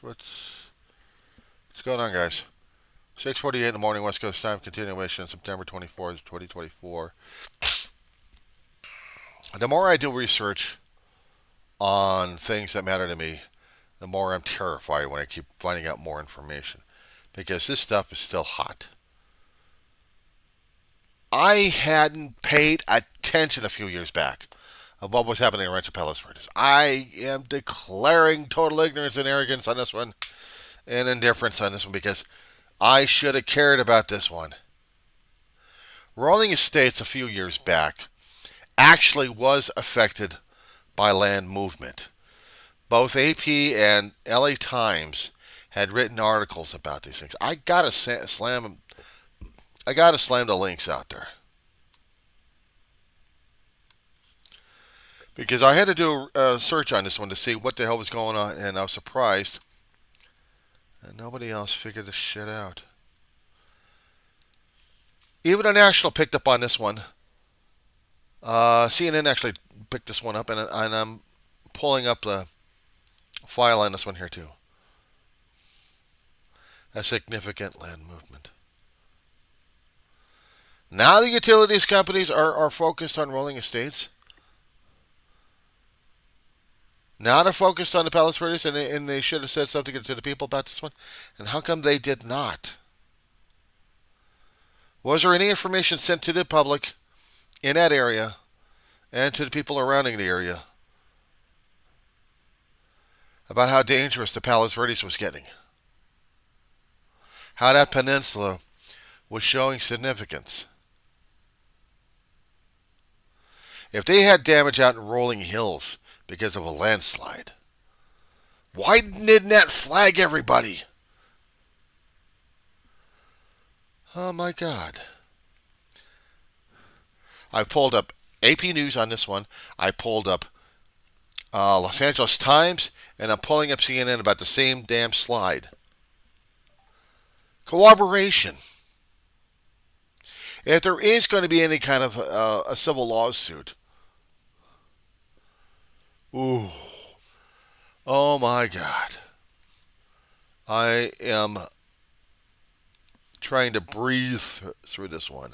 what's going on, guys? 6:48 in the morning, West Coast time. Continuation, September 24th, 2024. The more I do research on things that matter to me, the more I'm terrified when I keep finding out more information because this stuff is still hot. I hadn't paid attention a few years back of what was happening in Rancho Palos Verdes. I am declaring total ignorance and arrogance on this one and indifference on this one because I should have cared about this one. Rolling Estates a few years back actually was affected by land movement. Both AP and LA Times had written articles about these things. I gotta slam the links out there because I had to do a search on this one to see what the hell was going on, and I was surprised that nobody else figured this shit out. Even the National picked up on this one. CNN actually picked this one up, and I'm pulling up the file on this one here too. A significant land movement. Now the utilities companies are focused on rolling estates. Now they're focused on the Palos Verdes, and they should have said something to the people about this one. And how come they did not? Was there any information sent to the public in that area and to the people surrounding the area about how dangerous the Palos Verdes was getting? How that peninsula was showing significance? If they had damage out in rolling hills because of a landslide, why didn't that flag everybody? Oh my God. I've pulled up AP News on this one. I pulled up Los Angeles Times, and I'm pulling up CNN about the same damn slide. Cooperation. If there is going to be any kind of a civil lawsuit, ooh, oh my God. I am trying to breathe through this one.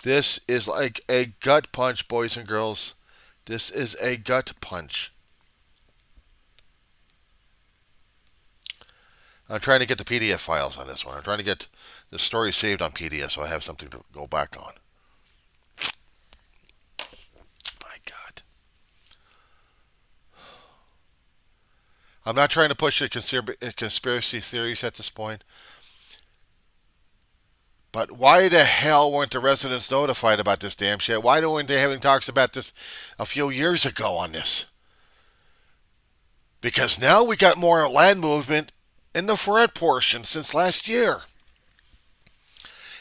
This is like a gut punch, boys and girls. This is a gut punch. I'm trying to get the PDF files on this one. I'm trying to get the story saved on PDF so I have something to go back on. My God. I'm not trying to push the conspiracy theories at this point. But why the hell weren't the residents notified about this damn shit? Why weren't they having talks about this a few years ago on this? Because now we got more land movement in the front portion since last year.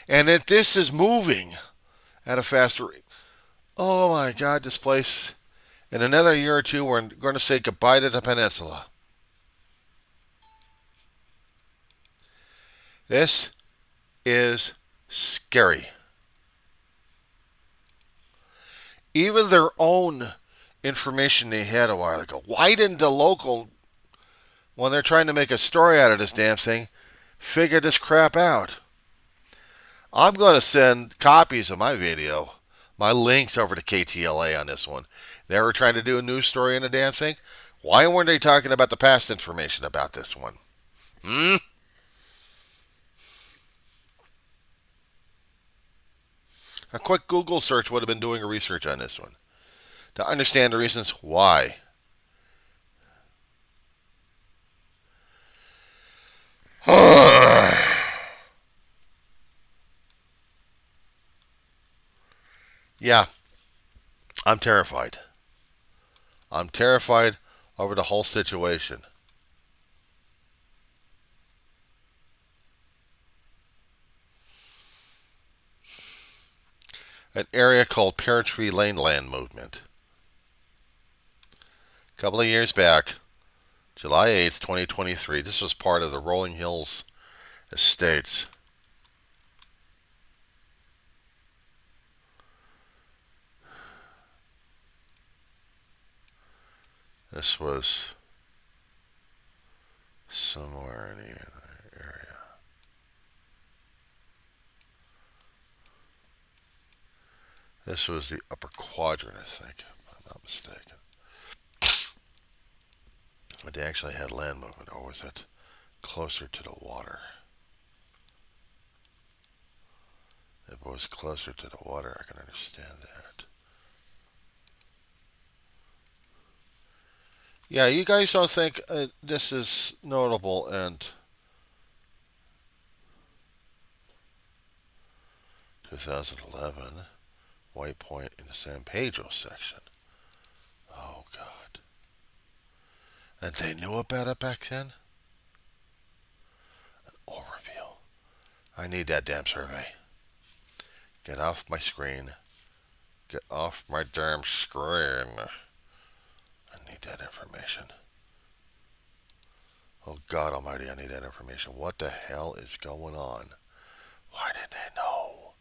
And that this is moving at a faster rate. Oh my God, this place. In another year or two, we're going to say goodbye to the peninsula. This is scary. Even their own information they had a while ago. Why didn't the local, when they're trying to make a story out of this damn thing, figure this crap out? I'm going to send copies of my video, my links over to Ktla on this one. They were trying to do a news story on the damn thing. Why weren't they talking about the past information about this one? A quick Google search would have been doing a research on this one to understand the reasons why. Yeah, I'm terrified. I'm terrified over the whole situation. An area called Pear Tree Lane land movement. A couple of years back, July 8th, 2023, this was part of the Rolling Hills Estates. This was somewhere in the area. This was the upper quadrant, I think, if I'm not mistaken. But they actually had land movement, or was it closer to the water? If it was closer to the water, I can understand that. Yeah, you guys don't think this is notable, and 2011, White Point in the San Pedro section. Oh, God. And they knew about it back then? An overview. I need that damn survey. Get off my screen. Get off my damn screen. I need that information. Oh, God almighty, I need that information. What the hell is going on? Why did they know?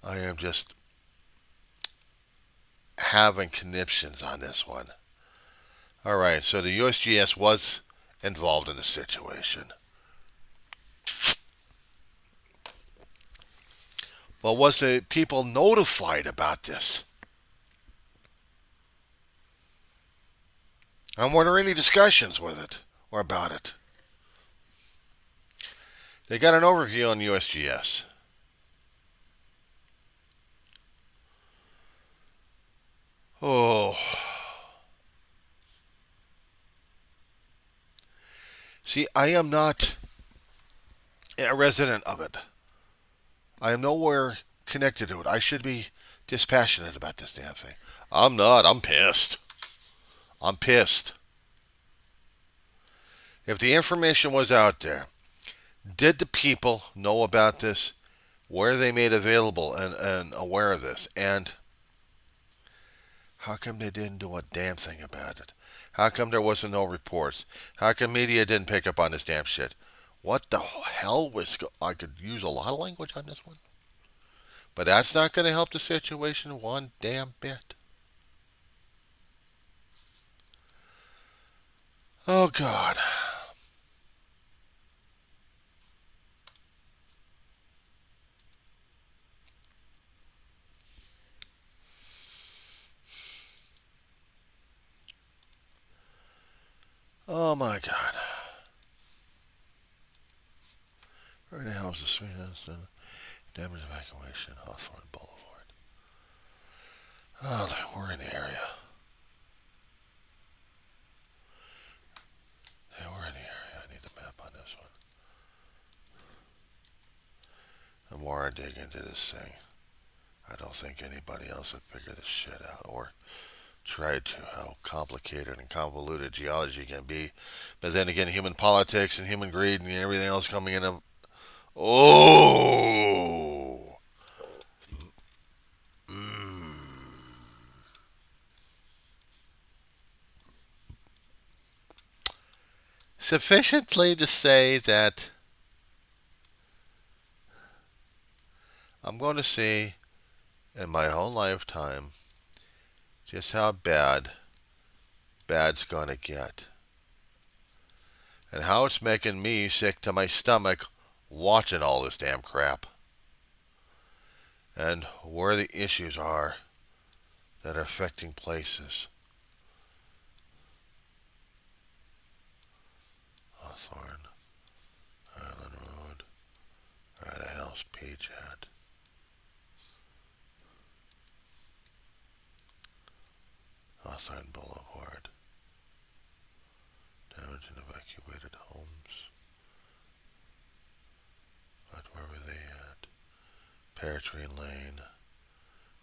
I am just having conniptions on this one. All right, so the USGS was involved in the situation. Well, was the people notified about this? And were there any discussions with it or about it? They got an overview on USGS. Oh. See, I am not a resident of it. I am nowhere connected to it. I should be dispassionate about this damn thing. I'm not. I'm pissed. I'm pissed. If the information was out there, did the people know about this? Were they made available and aware of this? And how come they didn't do a damn thing about it? How come there wasn't no reports? How come media didn't pick up on this damn shit? What the hell was... I could use a lot of language on this one. But that's not going to help the situation one damn bit. Oh, God. Oh, my God. Where the hell is the street? Damage evacuation, Hawthorne Boulevard. Oh, we're in the area. Hey, we're in the area. I need the map on this one. The more I dig into this thing, I don't think anybody else would figure this shit out or try to. How complicated and convoluted geology can be. But then again, human politics and human greed and everything else coming in. Oh! Mm. Sufficiently to say that I'm going to see in my whole lifetime just how bad's going to get. And how it's making me sick to my stomach watching all this damn crap. And where the issues are that are affecting places. Hawthorne, Island Road, right a house page at. Hawthorne Boulevard. Damaged and evacuated homes. But where were they at? Pear Tree Lane.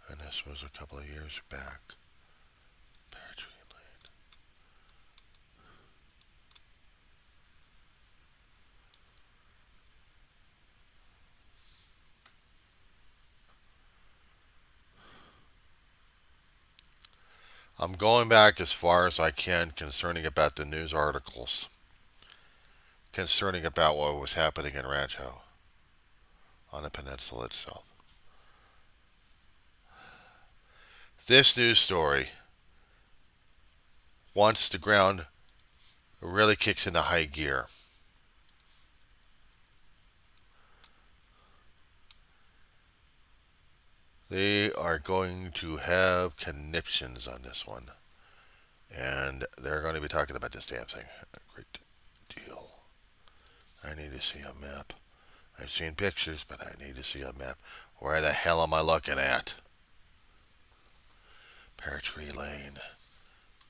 And this was a couple of years back. Pear Tree Lane. I'm going back as far as I can concerning about the news articles. Concerning about what was happening in Rancho. On the peninsula itself. This news story once the ground really kicks into high gear. They are going to have conniptions on this one. And they're going to be talking about this damn thing. A great deal. I need to see a map. I've seen pictures, but I need to see a map. Where the hell am I looking at? Pear Tree Lane.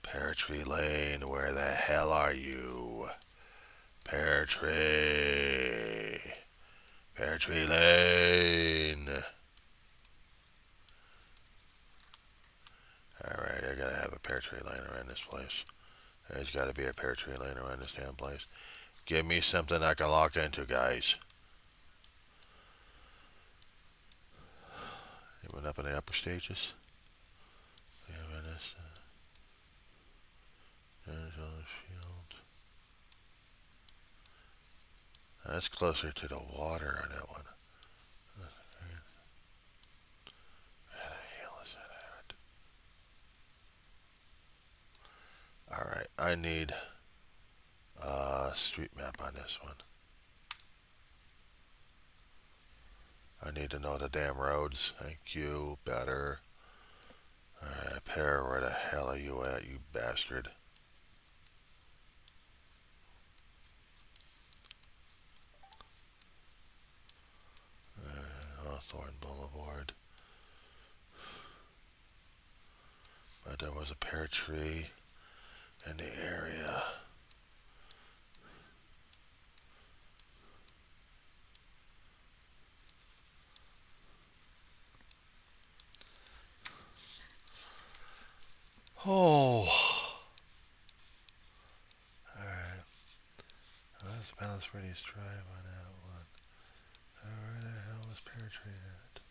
Pear Tree Lane, where the hell are you? Pear Tree. Pear Tree Lane. Alright, I gotta have a pear tree lane around this place. There's gotta be a pear tree lane around this damn place. Give me something I can lock into, guys. Even up in the upper stages. That's closer to the water on that one. Where the hell is that at? Alright, I need a street map on this one. I need to know the damn roads. Thank you. Better. Alright, Pear, where the hell are you at, you bastard? Hawthorne Boulevard. But there was a pear tree in the area. Oh. Alright. That's Palace Reddy's Drive on that one. Where the hell was Pear Tree at?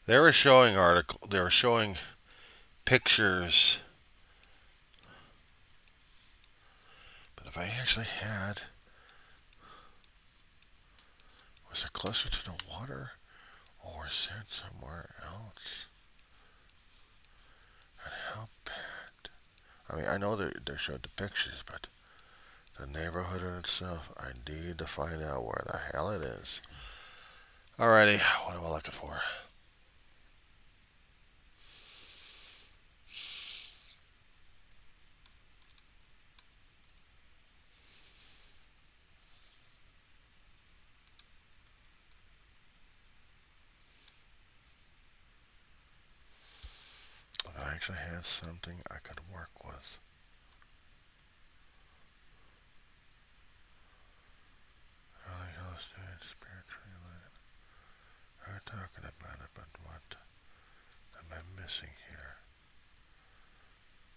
They were showing pictures. But if I actually had, was it closer to the water or was it somewhere else? And how bad? I mean, I know they showed the pictures, but the neighborhood in itself, I need to find out where the hell it is. Alrighty, what am I looking for? If I actually had something I could work with. Early Hill State, Spirit Tree Lane. I'm talking about it, but what am I missing here?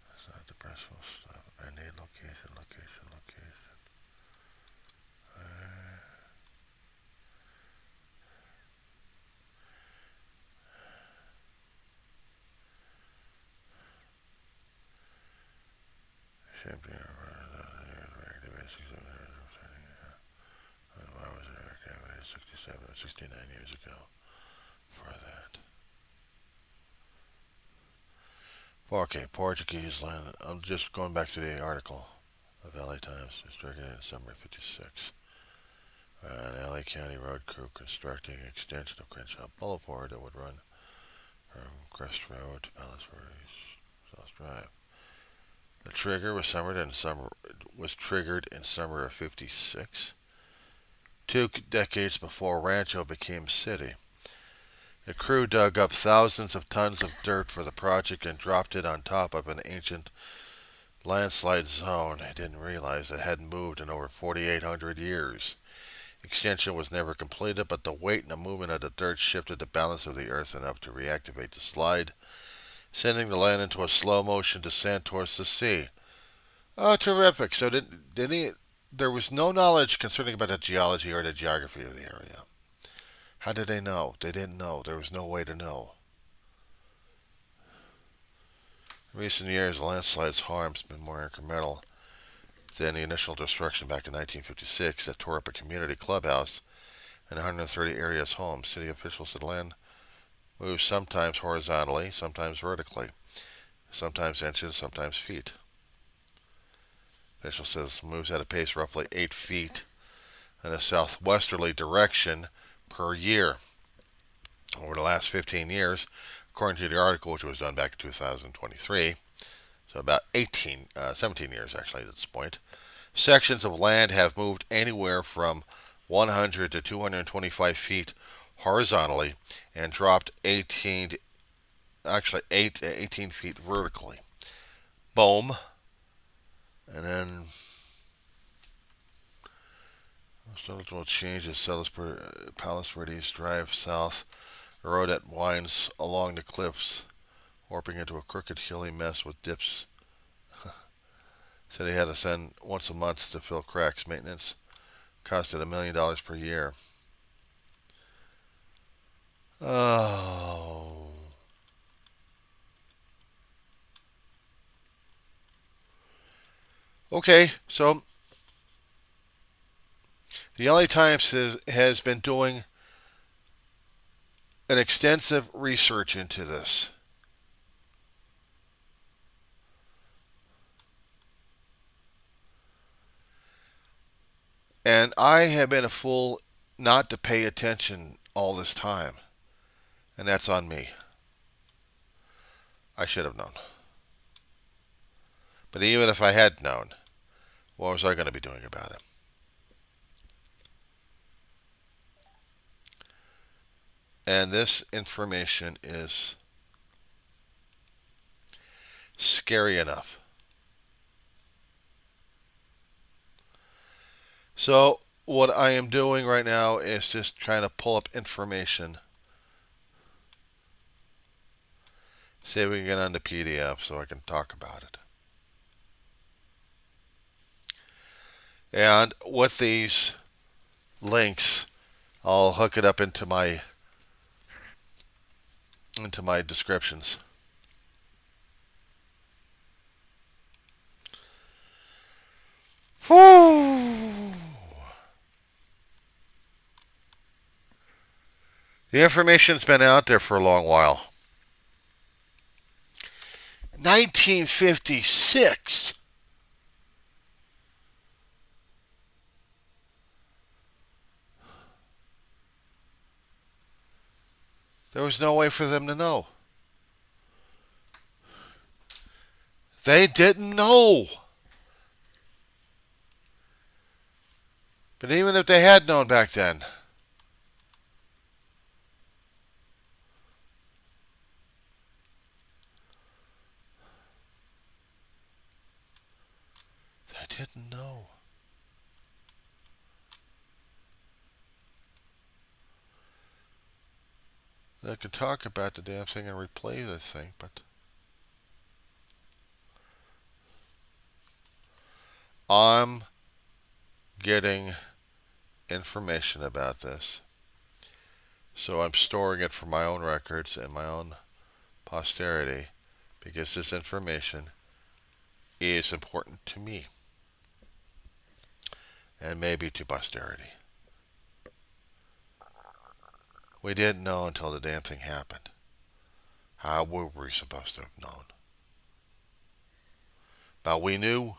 That's not the Bristol stuff. I need location, location, location. Champion. I was there 67, 69 years ago for that. Okay, Portuguese land. I'm just going back to the article of LA Times. It's started in summer '56. An LA County road crew constructing an extension of Crenshaw Boulevard that would run from Crest Road to Palace Road South Drive. The trigger was triggered in summer of '56, 2 decades before Rancho became city. The crew dug up thousands of tons of dirt for the project and dropped it on top of an ancient landslide zone. I didn't realize it hadn't moved in over 4,800 years. Extension was never completed, but the weight and the movement of the dirt shifted the balance of the earth enough to reactivate the slide, sending the land into a slow motion descent towards the sea. Oh, terrific! So didn't he? there was no knowledge concerning about the geology or the geography of the area. How did they know? They didn't know. There was no way to know. In recent years, the landslide's harm has been more incremental than the initial destruction back in 1956 that tore up a community clubhouse and 130 areas homes. City officials said land moves sometimes horizontally, sometimes vertically, sometimes inches, sometimes feet. Official says moves at a pace roughly 8 feet in a southwesterly direction per year over the last 15 years, according to the article, which was done back in 2023. So about 17 years actually at this point. Sections of land have moved anywhere from 100 to 225 feet horizontally and dropped 18 feet vertically. Boom. And then structural changes. Palos Verdes Drive south. A road that winds along the cliffs, warping into a crooked, hilly mess with dips. Said he had to send once a month to fill cracks. Maintenance costed $1 million per year. Oh. Okay, so the LA Times has been doing an extensive research into this. And I have been a fool not to pay attention all this time. And that's on me. I should have known. But even if I had known, what was I going to be doing about it? And this information is scary enough. So what I am doing right now is just trying to pull up information. See if we can get on the PDF so I can talk about it. And with these links, I'll hook it up into my descriptions. Whew. The information's been out there for a long while. 1956. There was no way for them to know. They didn't know. But even if they had known back then, they didn't know. They could talk about the damn thing and replay this thing, but I'm getting information about this. So I'm storing it for my own records and my own posterity because this information is important to me and maybe to posterity. We didn't know until the damn thing happened. How were we supposed to have known? But we knew.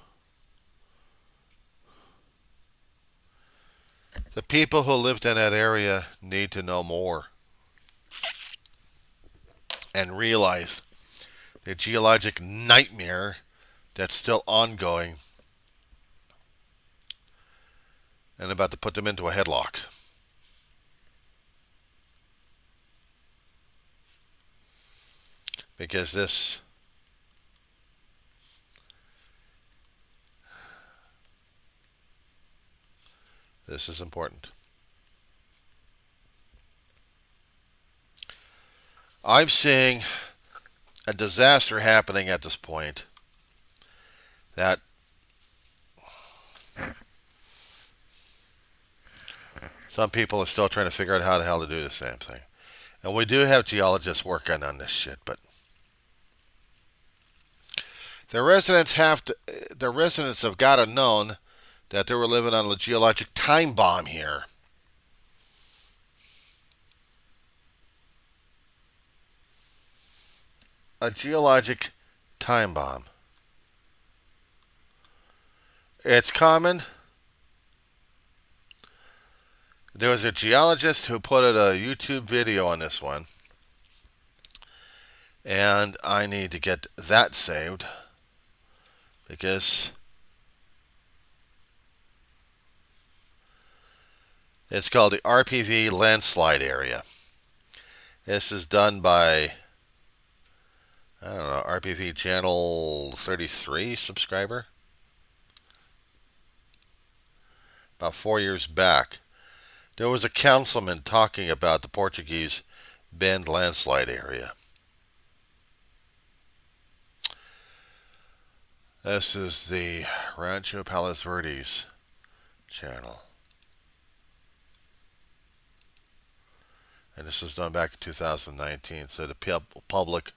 The people who lived in that area need to know more and realize the geologic nightmare that's still ongoing and about to put them into a headlock. Because this is important. I'm seeing a disaster happening at this point that Some people are still trying to figure out how the hell to do the same thing. And we do have geologists working on this shit, but the residents have got to known that they were living on a geologic time bomb here. A geologic time bomb. It's common. There was a geologist who put out a YouTube video on this one. And I need to get that saved because it's called the RPV landslide area. This is done by, I don't know, RPV channel 33 subscriber. About 4 years back, there was a councilman talking about the Portuguese Bend landslide area. This is the Rancho Palos Verdes channel. And this was done back in 2019, so the public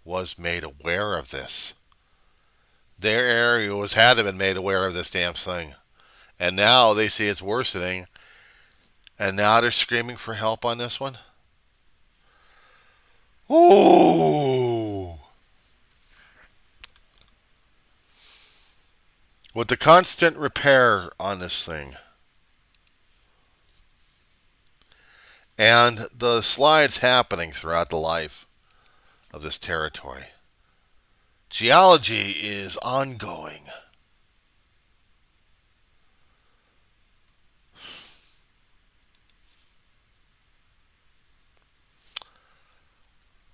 was made aware of this. Their area had to been made aware of this damn thing. And now they see it's worsening, and now they're screaming for help on this one. Ooh! With the constant repair on this thing, and the slides happening throughout the life of this territory, geology is ongoing.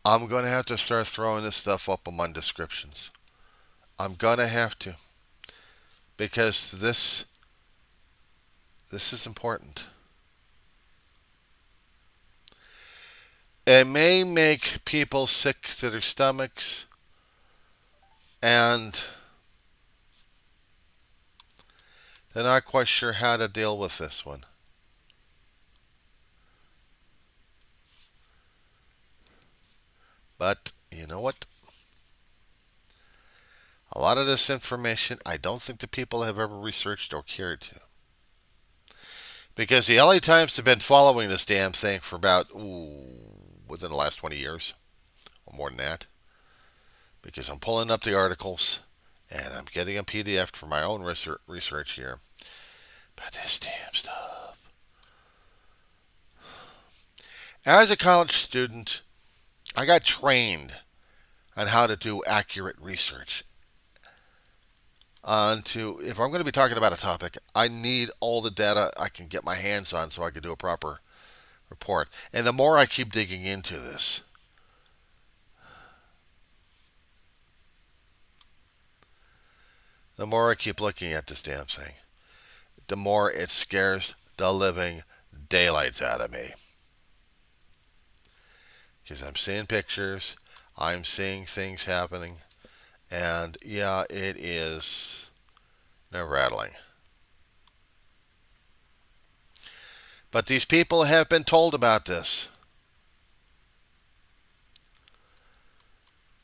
I'm going to have to start throwing this stuff up on my descriptions. I'm going to have to. Because this is important. It may make people sick to their stomachs, and they're not quite sure how to deal with this one. But you know what? A lot of this information, I don't think the people have ever researched or cared to. Because the LA Times have been following this damn thing for about, within the last 20 years, or more than that. Because I'm pulling up the articles, and I'm getting a PDF for my own research here. But this damn stuff. As a college student, I got trained on how to do accurate research. If I'm going to be talking about a topic, I need all the data I can get my hands on so I can do a proper report. And the more I keep digging into this, the more I keep looking at this damn thing, the more it scares the living daylights out of me. Because I'm seeing pictures, I'm seeing things happening, and yeah, it is nerve-rattling. But these people have been told about this.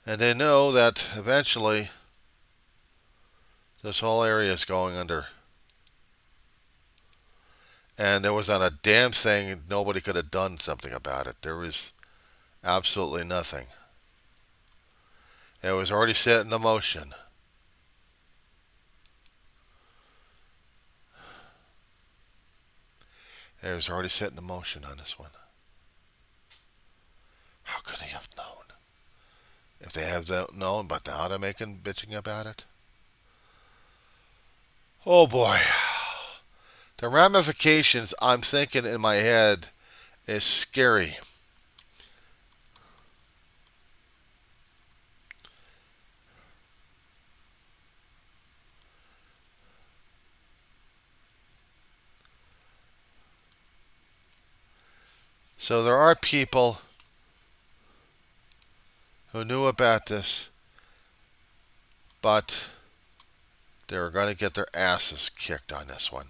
And they know that eventually this whole area is going under. And there was not a damn thing, nobody could have done something about it. There was absolutely nothing. It was already set into motion. It was already set into motion on this one. How could they have known? If they have known, but now they're bitching about it. Oh boy. The ramifications I'm thinking in my head is scary. So there are people who knew about this, but they were going to get their asses kicked on this one.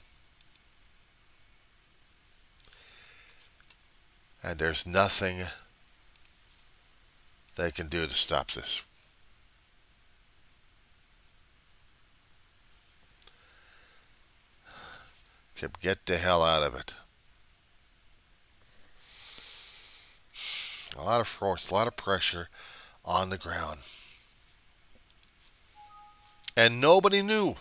And there's nothing they can do to stop this. Except get the hell out of it. A lot of force, a lot of pressure on the ground. And nobody knew.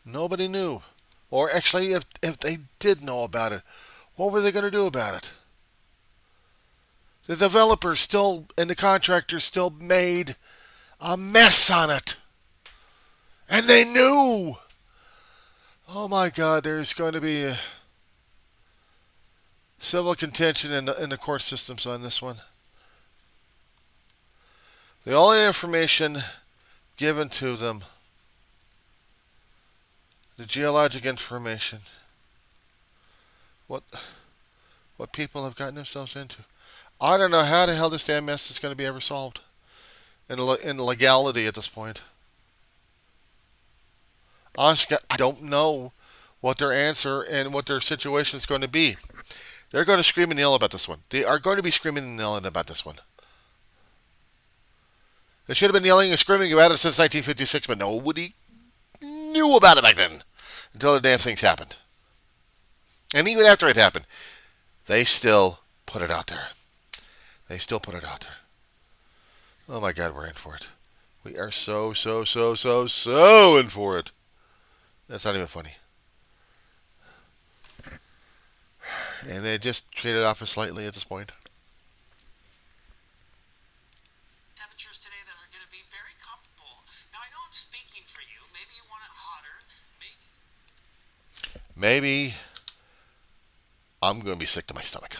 Nobody knew. Or actually, if they did know about it, what were they going to do about it? The developers still and the contractors still made a mess on it. And they knew. Oh my God, there's going to be a civil contention in the court systems on this one. The only information given to them, the geologic information, what people have gotten themselves into. I don't know how the hell this damn mess is going to be ever solved in legality at this point. Honestly, I don't know what their answer and what their situation is going to be. They're going to scream and yell about this one. They are going to be screaming and yelling about this one. They should have been yelling and screaming about it since 1956, but nobody knew about it back then until the damn things happened. And even after it happened, they still put it out there. They still put it out there. Oh my God, we're in for it. We are so in for it. That's not even funny. And they just traded off as slightly at this point. Temperatures today that are going to be very comfortable. Now I know I'm speaking for you. Maybe you want it hotter. Maybe I'm going to be sick to my stomach.